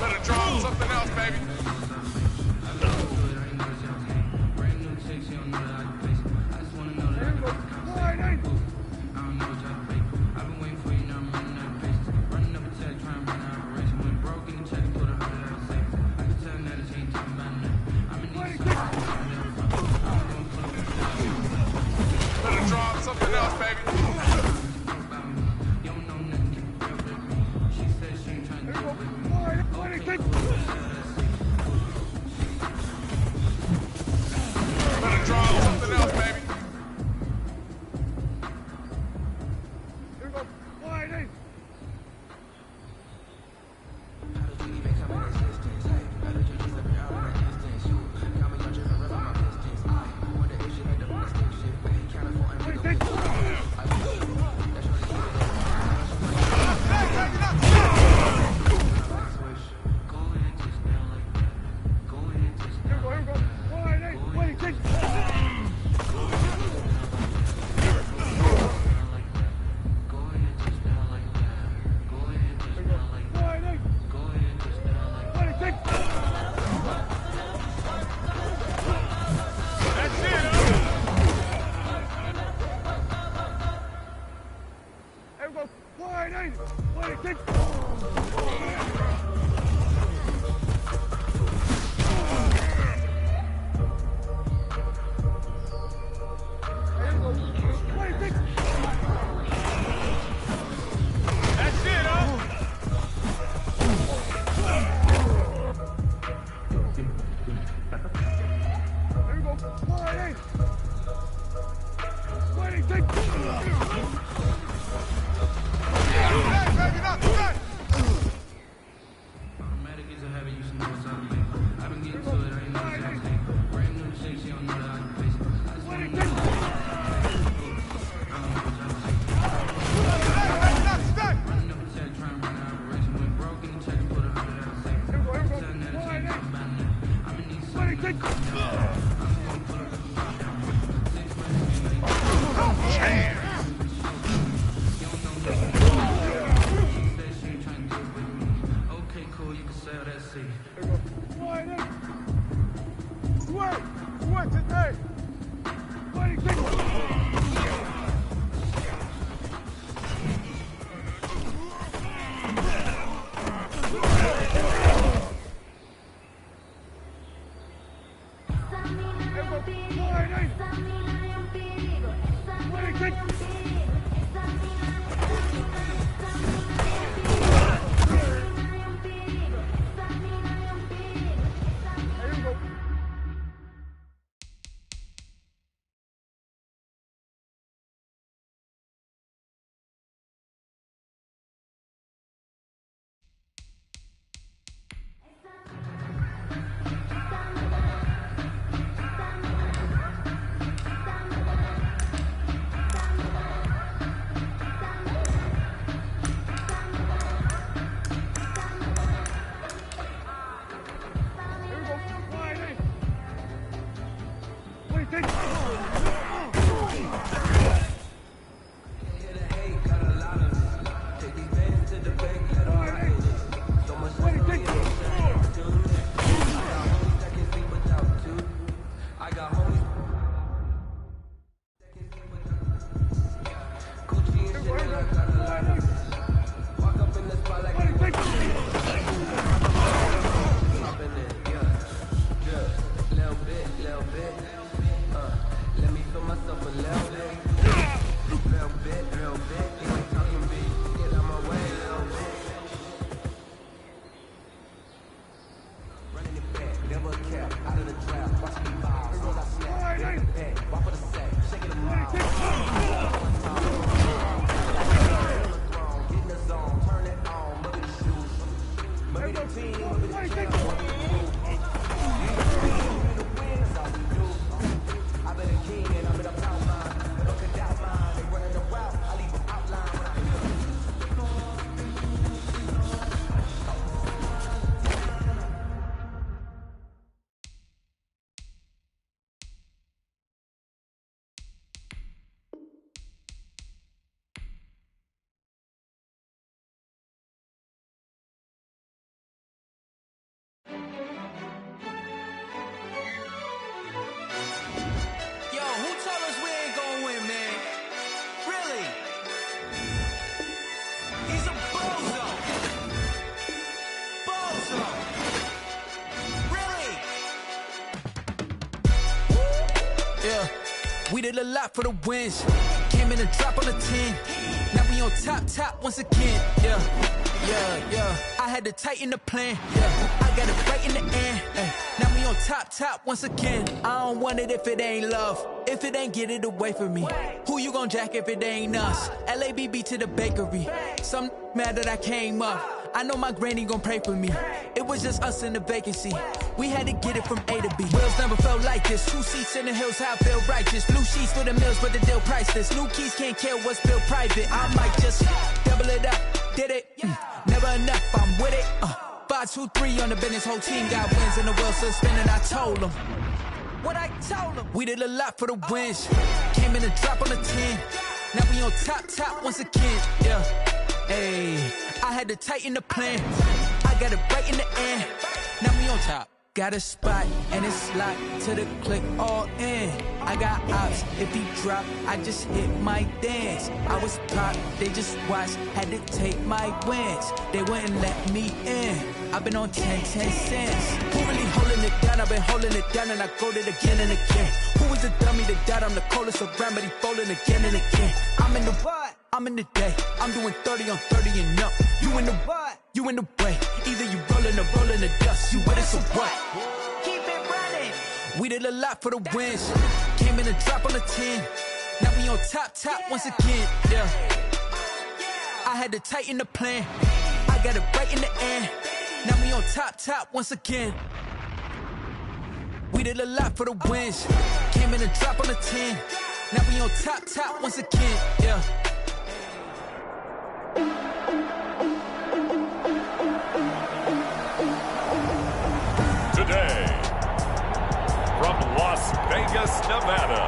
Better draw something else, baby. Better draw something else, baby. Better draw something else, baby. We did a lot for the wins. Came in and drop on the 10. Now we on top once again. Yeah. I had to tighten the plan. Yeah. I got it right in the end. Now we on top once again. I don't want it if it ain't love. If it ain't, get it away from me. Who you gon' jack if it ain't us? LABB to the bakery. Some mad that I came up. I know my granny gon' pray for me. It was just us in the vacancy. We had to get it from A to B. Wheels never felt like this. 2 seats in the hills, how I feel righteous. Blue sheets for the mills, but the deal priceless. New keys can't kill what's built private. I might just double it up. Did it? Never enough, I'm with it. 5, 2, 3 on the business. Whole team got wins and the wheels still spinning. I told them what I told them. We did a lot for the wins. Came in and drop on the 10. Now we on top once again. Yeah. Hey, I had to tighten the plan. I got it right in the end. Now we on top. Got a spot and it's locked to the click all in. I got ops, if he drop, I just hit my dance. I was pop, they just watched, had to take my wins. They wouldn't let me in. I've been on 10 cents. Who really holding it down? I've been holding it down and I go it again and again. Who was the dummy that died? I'm the coldest around, but he falling again and again. I'm in the what? I'm in the day. I'm doing 30 on 30 and up. You in the what? You in the way. Either you rolling or rolling the dust. You with it, so what? Keep it running. We did a lot for the wins. Came in and drop on the 10. Now we on top once again. Yeah. I had to tighten the plan. I got it right in the end. Now we on top once again. We did a lot for the wins. Came in and drop on the 10. Now we on top once again. Yeah. Today, from Las Vegas, Nevada,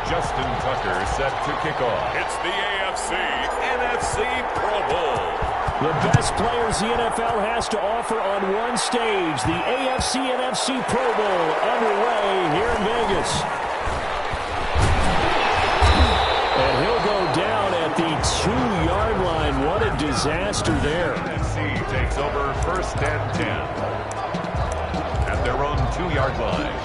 Justin Tucker set to kick off. It's the AFC-NFC Pro Bowl. The best players the NFL has to offer on one stage. The AFC-NFC Pro Bowl underway here in Vegas. And he'll go down at the 2-yard line. What a disaster there. NFC takes over 1st and 10 at their own 2-yard line.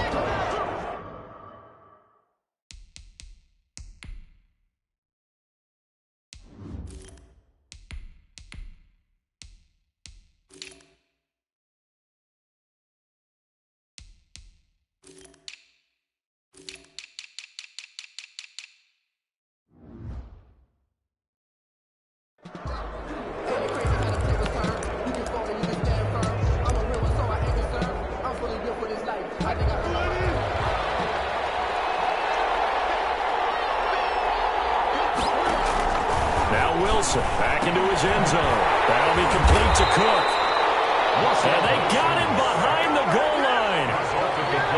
Back into his end zone. That'll be complete to Cook. And they got him behind the goal line.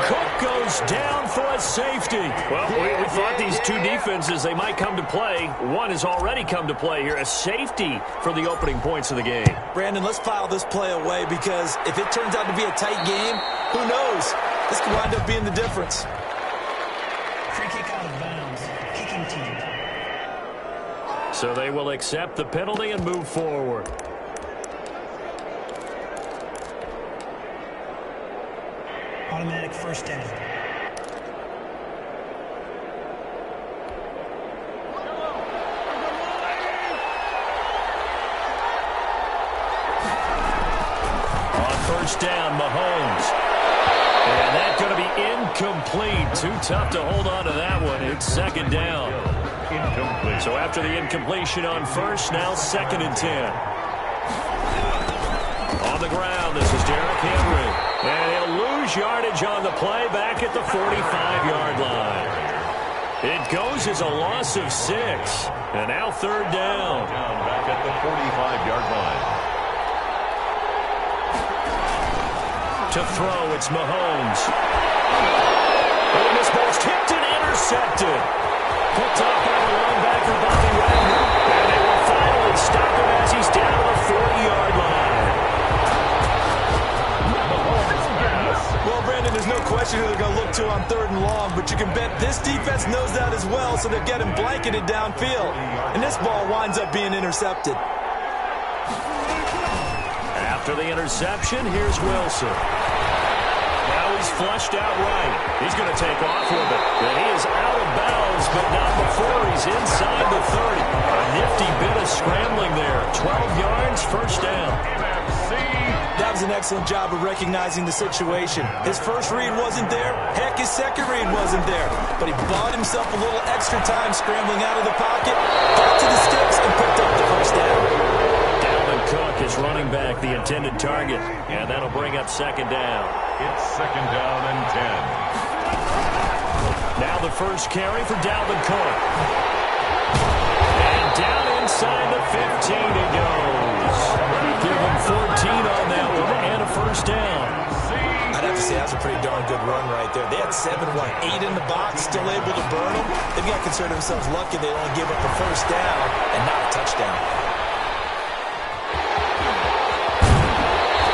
Cook goes down for a safety. Well, we thought these two defenses, they might come to play. One has already come to play here. A safety for the opening points of the game. Brandon, let's file this play away because if it turns out to be a tight game, who knows? This could wind up being the difference. Free kick out of bounds. Kicking team. So they will accept the penalty and move forward. Automatic first down. On first down, Mahomes. And that's going to be incomplete. Too tough to hold on to that one. It's 2nd down. Incomplete. So after the incompletion on first, now 2nd and 10. On the ground, this is Derrick Henry. And he'll lose yardage on the play back at the 45-yard line. It goes as a loss of 6. And now 3rd down. Back at the 45-yard line. To throw, it's Mahomes. And this ball's tipped and intercepted. Picked up by the linebacker, Bobby Wagner. And they will finally stop him as he's down to the 40-yard line. Well, Brandon, there's no question who they're going to look to on 3rd and long, but you can bet this defense knows that as well, so they're getting blanketed downfield. And this ball winds up being intercepted. After the interception, here's Wilson. Now is flushed out right. He's going to take off with it. And he is out of bounds, but not before he's inside the 30. A nifty bit of scrambling there. 12 yards, first down. That was an excellent job of recognizing the situation. His first read wasn't there. Heck, his second read wasn't there. But he bought himself a little extra time scrambling out of the pocket, got to the sticks, and picked up the first down. Dalvin Cook is running back the intended target, and that'll bring up second down. It's second down and 10. Now the first carry for Dalvin Cook. And down inside the 15 he goes. Give him 14 on that one and a first down. I'd have to say that's a pretty darn good run right there. They had 7, 8 in the box, still able to burn them. They've got to consider themselves lucky they only gave up a first down and not a touchdown.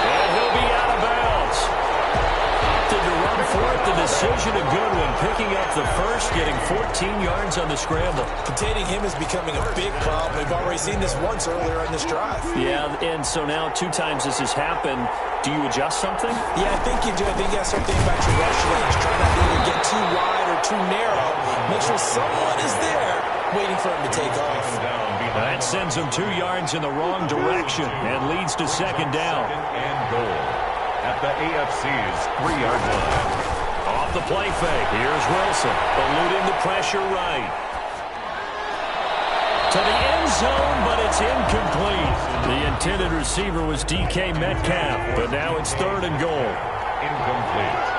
And he'll be out of bounds. Opted to run for it. The decision a good one. Picking up the first, getting 14 yards on the scramble. Containing him is becoming a big problem. We've already seen this once earlier in this drive. Yeah, and so now 2 times this has happened. Do you adjust something? Yeah, I think you do. I think you have something about your rush lanes. Try not to either get too wide or too narrow. Make sure someone is there waiting for him to take off. That sends him 2 yards in the wrong direction and leads to second down. And goal at the AFC's 3-yard line. Off the play fake. Here's Wilson, eluding the pressure right. To the end zone, but it's incomplete. The intended receiver was DK Metcalf, but now it's 3rd and goal. Incomplete.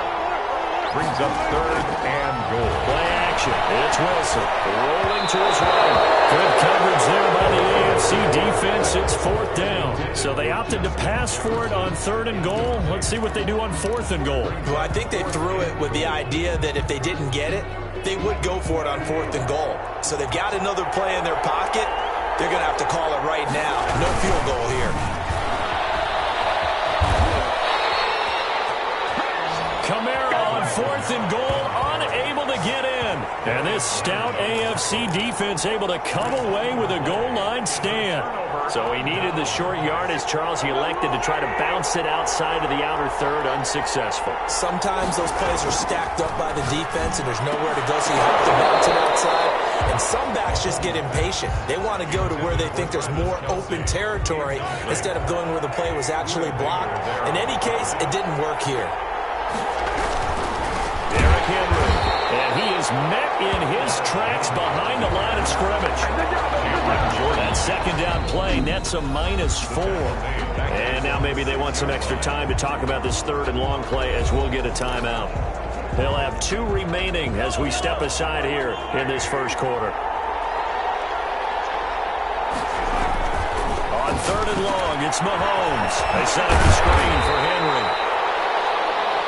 Brings up 3rd and goal. Play action. It's Wilson rolling to his right. Good coverage there by the AFC defense. It's 4th down. So they opted to pass for it on 3rd and goal. Let's see what they do on 4th and goal. Well, I think they threw it with the idea that if they didn't get it, they would go for it on 4th and goal. So they've got another play in their pocket. They're going to have to call it right now. No field goal here. Kamara on 4th and goal, unable to get in. And this stout AFC defense able to come away with a goal line stand. So he needed the short yardage, Charles. He elected to try to bounce it outside of the outer third, unsuccessful. Sometimes those plays are stacked up by the defense and there's nowhere to go, so you have to bounce it outside. And some backs just get impatient. They want to go to where they think there's more open territory instead of going where the play was actually blocked. In any case, it didn't work here. Derrick Henry, and he is met in his tracks behind the line of scrimmage. That second down play nets a -4. And now maybe they want some extra time to talk about this 3rd and long play as we'll get a timeout. They'll have 2 remaining as we step aside here in this first quarter. On 3rd and long, it's Mahomes. They set up the screen for Henry.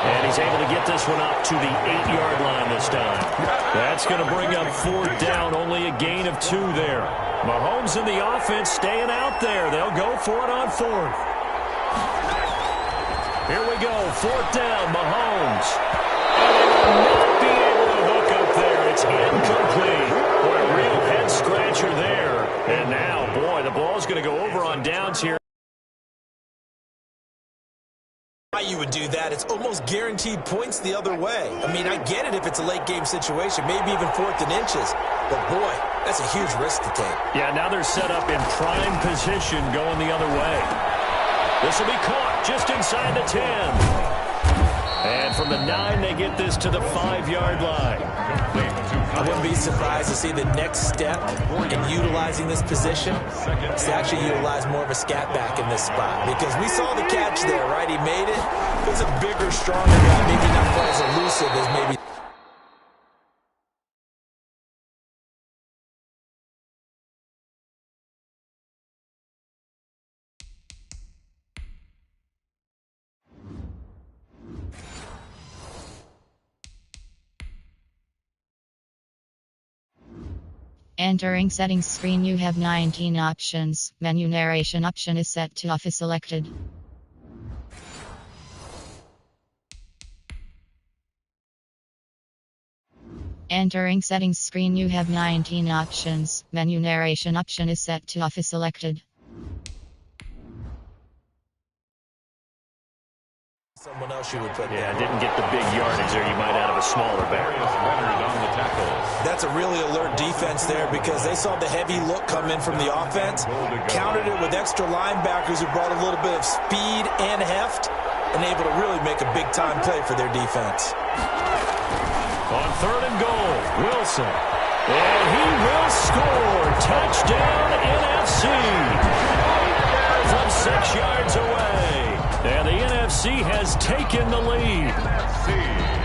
And he's able to get this one up to the 8-yard line this time. That's going to bring up 4th down, only a gain of 2 there. Mahomes and the offense staying out there. They'll go for it on 4th. Here we go, 4th down, Mahomes. And they will not be able to hook up there. It's incomplete. Boy, a real head-scratcher there. And now, boy, the ball's going to go over on downs here. You would do that. It's almost guaranteed points the other way. I mean, I get it if it's a late game situation, maybe even 4th and inches. But boy, that's a huge risk to take. Yeah, now they're set up in prime position going the other way. This will be caught just inside the 10. And from the 9, they get this to the 5-yard line. I wouldn't be surprised to see the next step in utilizing this position is to actually utilize more of a scat back in this spot. Because we saw the catch there, right? He made it. It was a bigger, stronger guy, maybe not quite as elusive as maybe. Entering settings screen, you have 19 options. Menu narration option is set to off is selected. Entering settings screen, you have 19 options. Menu narration option is set to off is selected. Someone else you would put there. Yeah, didn't get the big yardage there you might out of a smaller back. On the tackle. That's a really alert defense there because they saw the heavy look come in from the offense, countered it with extra linebackers who brought a little bit of speed and heft, and able to really make a big-time play for their defense. On 3rd and goal, Wilson. And he will score. Touchdown, NFC. From 6 yards away. And the NFC has taken the lead.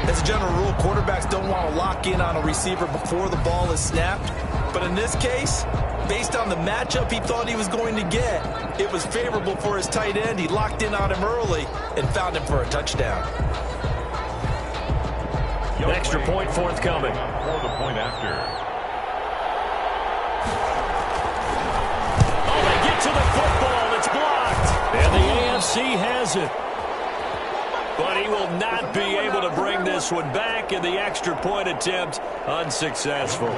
As a general rule, quarterbacks don't want to lock in on a receiver before the ball is snapped. But in this case, based on the matchup he thought he was going to get, it was favorable for his tight end. He locked in on him early and found him for a touchdown. An extra point forthcoming. For the point after. Oh, they get to the football. It's blocked. And the AFC has it. But he will not be able to bring this one back, and the extra point attempt unsuccessful.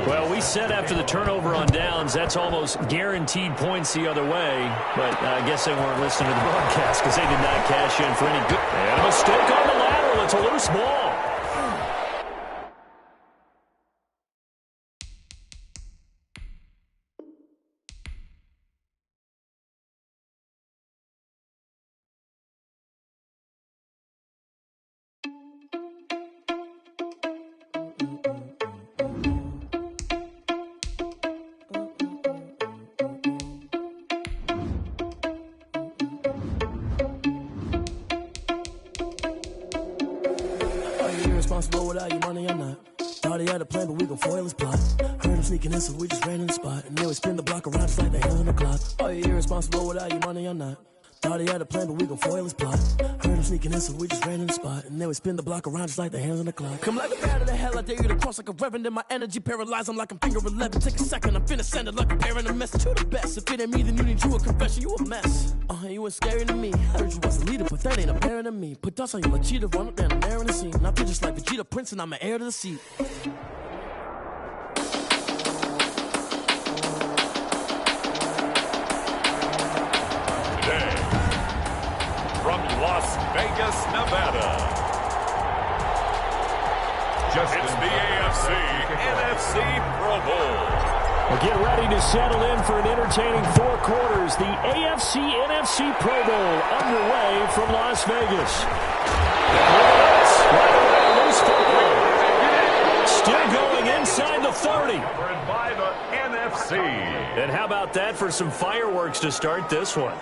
Well, we said after the turnover on downs, that's almost guaranteed points the other way. But I guess they weren't listening to the broadcast because they did not cash in for any good. And a mistake on the lateral. It's a loose ball. Without your money, I'm not. Thought he had a plan, but we gon' foil his plot. Heard him sneaking in, so we just ran in the spot. And then we spin the block around just like the hands on the clock. Oh, you're irresponsible without your money, I'm not. Thought he had a plan, but we gon' foil his plot. Heard him sneaking in, so we just ran in the spot. And then we spin the block around just like the hands on the clock. Come like a bat of the hell, I dare you to cross like a reverend. And my energy paralyzed, I'm like I'm finger 11. Take a second, I'm finna send it like a parent a message to the best. If it ain't me, then you need you a confession, you a mess. You ain't scary to me. Heard you was a leader, but that ain't apparent to me. Put dust on you like cheetah, run up down, I'm there in the scene. Now feel just like Vegeta Prince, and I'm an heir to the seat. From Las Vegas, Nevada. It's the AFC NFC Pro Bowl. Well, get ready to settle in for an entertaining 4 quarters. The AFC NFC Pro Bowl underway from Las Vegas. Right away, loose football. Still going inside the 30. By the NFC. And how about that for some fireworks to start this one?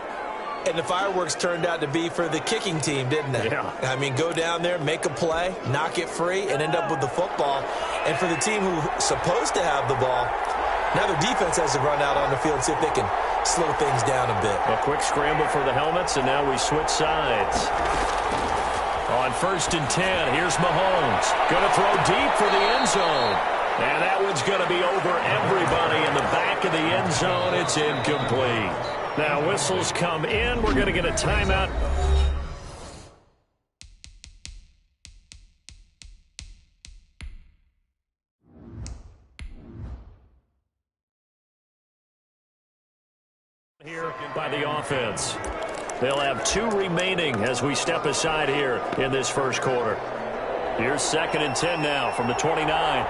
And the fireworks turned out to be for the kicking team, didn't they? Yeah. I mean, go down there, make a play, knock it free, and end up with the football. And for the team who's supposed to have the ball, now their defense has to run out on the field and see if they can slow things down a bit. A quick scramble for the helmets, and now we switch sides. On 1st and 10, here's Mahomes. Going to throw deep for the end zone. And that one's going to be over everybody in the back of the end zone. It's incomplete. Now whistles come in. We're going to get a timeout. Here by the offense. They'll have 2 remaining as we step aside here in this first quarter. Here's 2nd and 10 now from the 29.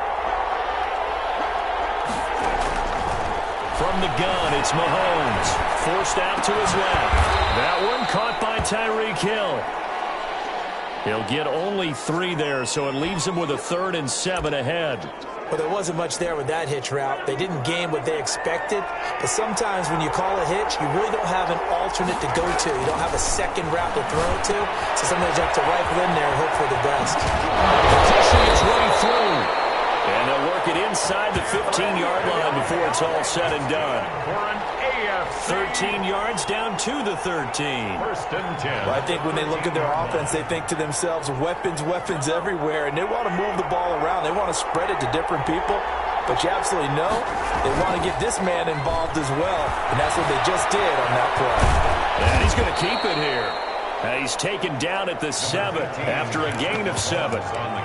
From the gun, it's Mahomes. Forced out to his left. That one caught by Tyreek Hill. He'll get only 3 there, so it leaves him with a 3rd and 7 ahead. Well, there wasn't much there with that hitch route. They didn't gain what they expected. But sometimes when you call a hitch, you really don't have an alternate to go to. You don't have a second route to throw it to. So sometimes you have to rifle in there and hope for the best. Pushing its way through. And they'll work it inside the 15-yard line before it's all said and done. 13 yards down to the 13. 1st and 10. Well, I think when they look at their offense, they think to themselves, weapons, weapons everywhere. And they want to move the ball around. They want to spread it to different people. But you absolutely know they want to get this man involved as well. And that's what they just did on that play. And he's going to keep it here. He's taken down at the 7 after a gain of 7.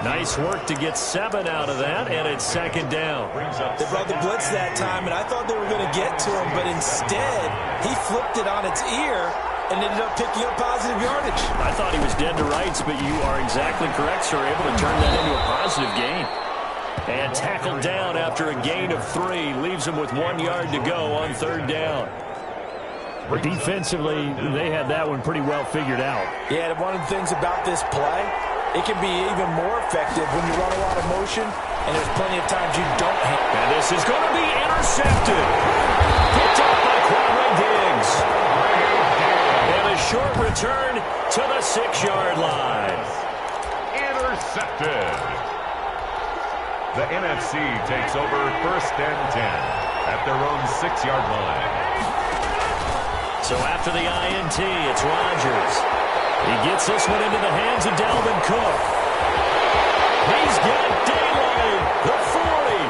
Nice work to get 7 out of that, and it's 2nd down. They brought the blitz that time, and I thought they were going to get to him, but instead, he flipped it on its ear and ended up picking up positive yardage. I thought he was dead to rights, but you are exactly correct, sir. Able to turn that into a positive gain. And tackled down after a gain of 3. Leaves him with 1 yard to go on 3rd down. But defensively, they had that one pretty well figured out. Yeah, and one of the things about this play, it can be even more effective when you run a lot of motion, and there's plenty of times you don't hit. And this is going to be intercepted. Picked up by Quadre Diggs. And a short return to the 6-yard line. Intercepted. The NFC takes over 1st and 10 at their own 6-yard line. So after the INT, it's Rodgers. He gets this one into the hands of Dalvin Cook. He's got daylight. The 40,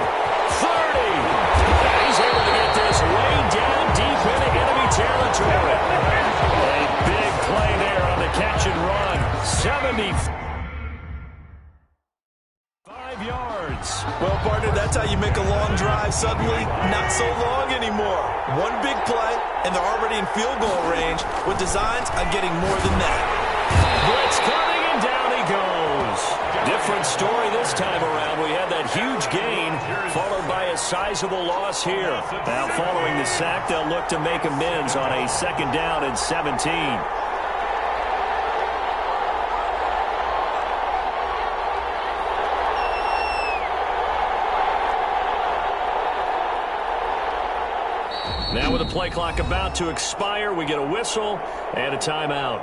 30. And he's able to get this way down deep into enemy territory. A big play there on the catch and run. 75 yards. Well, partner, that's how you make a long drive suddenly not so long anymore. One big play, and they're already in field goal range with designs on getting more than that. Blitz coming, and down he goes. Different story this time around. We had that huge gain, followed by a sizable loss here. Now, following the sack, they'll look to make amends on a 2nd down and 17. Now with the play clock about to expire, we get a whistle and a timeout.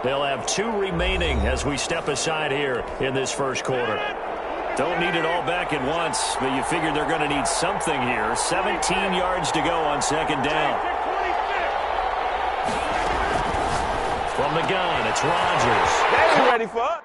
They'll have 2 remaining as we step aside here in this 1st quarter. Don't need it all back at once, but you figure they're going to need something here. 17 yards to go on 2nd down. From the gun, it's Rodgers. They ain't ready for it.